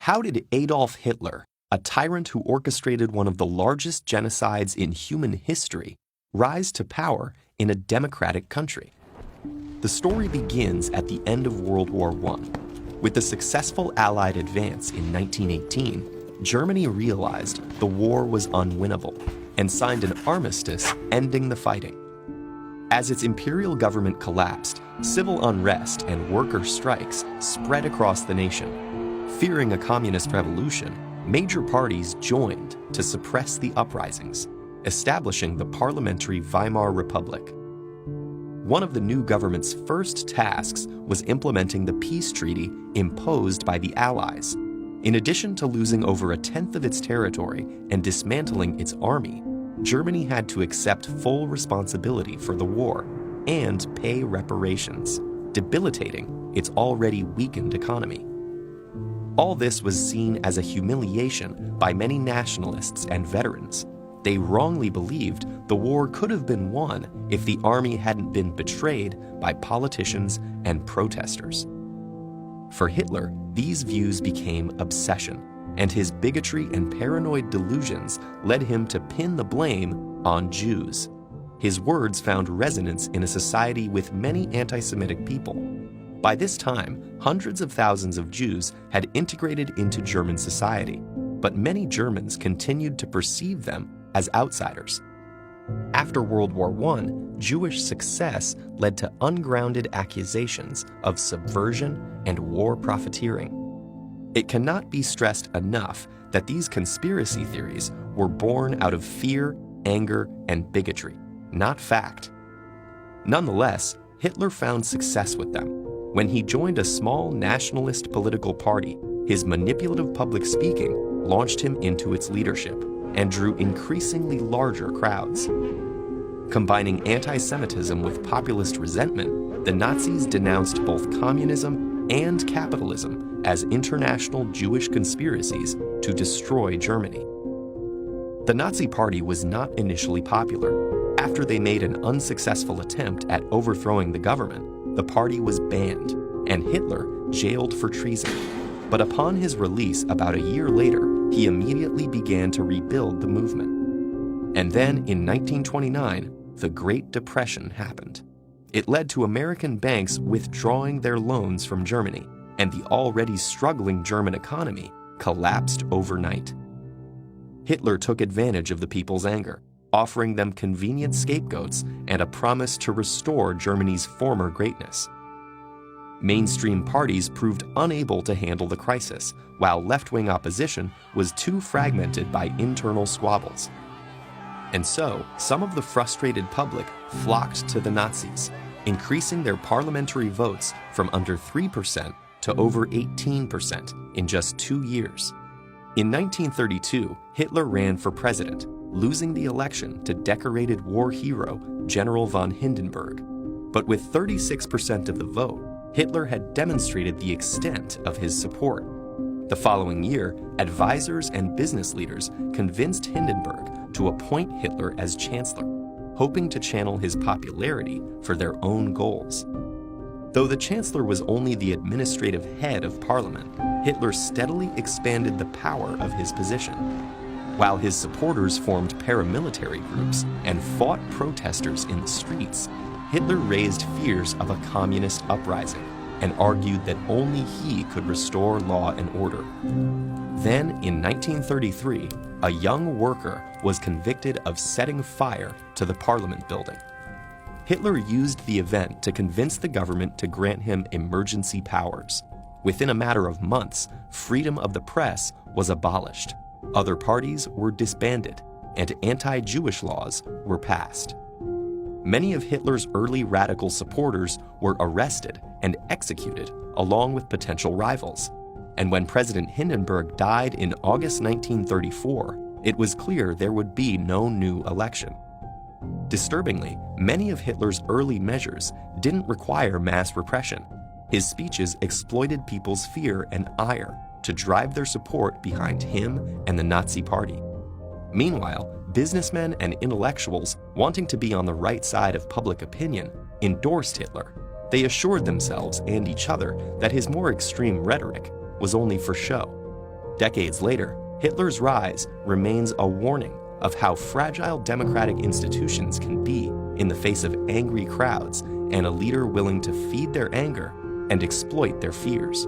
How did Adolf Hitler, a tyrant who orchestrated one of the largest genocides in human history, rise to power in a democratic country? The story begins at the end of World War I. With the successful Allied advance in 1918, Germany realized the war was unwinnable and signed an armistice ending the fighting. As its imperial government collapsed, civil unrest and worker strikes spread across the nation. Fearing a communist revolution, major parties joined to suppress the uprisings, establishing the parliamentary Weimar Republic. One of the new government's first tasks was implementing the peace treaty imposed by the Allies. In addition to losing over a tenth of its territory and dismantling its army, Germany had to accept full responsibility for the war and pay reparations, debilitating its already weakened economy. All this was seen as a humiliation by many nationalists and veterans. They wrongly believed the war could have been won if the army hadn't been betrayed by politicians and protesters. For Hitler, these views became obsession, and his bigotry and paranoid delusions led him to pin the blame on Jews. His words found resonance in a society with many anti-Semitic people. By this time, hundreds of thousands of Jews had integrated into German society, but many Germans continued to perceive them as outsiders. After World War I, Jewish success led to ungrounded accusations of subversion and war profiteering. It cannot be stressed enough that these conspiracy theories were born out of fear, anger, and bigotry, not fact. Nonetheless, Hitler found success with them. When he joined a small nationalist political party, his manipulative public speaking launched him into its leadership and drew increasingly larger crowds. Combining anti-Semitism with populist resentment, the Nazis denounced both communism and capitalism as international Jewish conspiracies to destroy Germany. The Nazi Party was not initially popular. After they made an unsuccessful attempt at overthrowing the government, the party was banned, and Hitler jailed for treason. But upon his release about a year later, he immediately began to rebuild the movement. And then, in 1929, the Great Depression happened. It led to American banks withdrawing their loans from Germany, and the already struggling German economy collapsed overnight. Hitler took advantage of the people's anger, offering them convenient scapegoats and a promise to restore Germany's former greatness. Mainstream parties proved unable to handle the crisis, while left-wing opposition was too fragmented by internal squabbles. And so, some of the frustrated public flocked to the Nazis, increasing their parliamentary votes from under 3% to over 18% in just 2 years. In 1932, Hitler ran for president, losing the election to decorated war hero General von Hindenburg. But with 36% of the vote, Hitler had demonstrated the extent of his support. The following year, advisors and business leaders convinced Hindenburg to appoint Hitler as chancellor, hoping to channel his popularity for their own goals. Though the chancellor was only the administrative head of parliament, Hitler steadily expanded the power of his position. While his supporters formed paramilitary groups and fought protesters in the streets, Hitler raised fears of a communist uprising and argued that only he could restore law and order. Then, in 1933, a young worker was convicted of setting fire to the Parliament building. Hitler used the event to convince the government to grant him emergency powers. Within a matter of months, freedom of the press was abolished, other parties were disbanded, and anti-Jewish laws were passed. Many of Hitler's early radical supporters were arrested and executed along with potential rivals. And when President Hindenburg died in August 1934, it was clear there would be no new election. Disturbingly, many of Hitler's early measures didn't require mass repression. His speeches exploited people's fear and ire to drive their support behind him and the Nazi Party. Meanwhile, businessmen and intellectuals wanting to be on the right side of public opinion endorsed Hitler. They assured themselves and each other that his more extreme rhetoric was only for show. Decades later, Hitler's rise remains a warning of how fragile democratic institutions can be in the face of angry crowds and a leader willing to feed their anger and exploit their fears.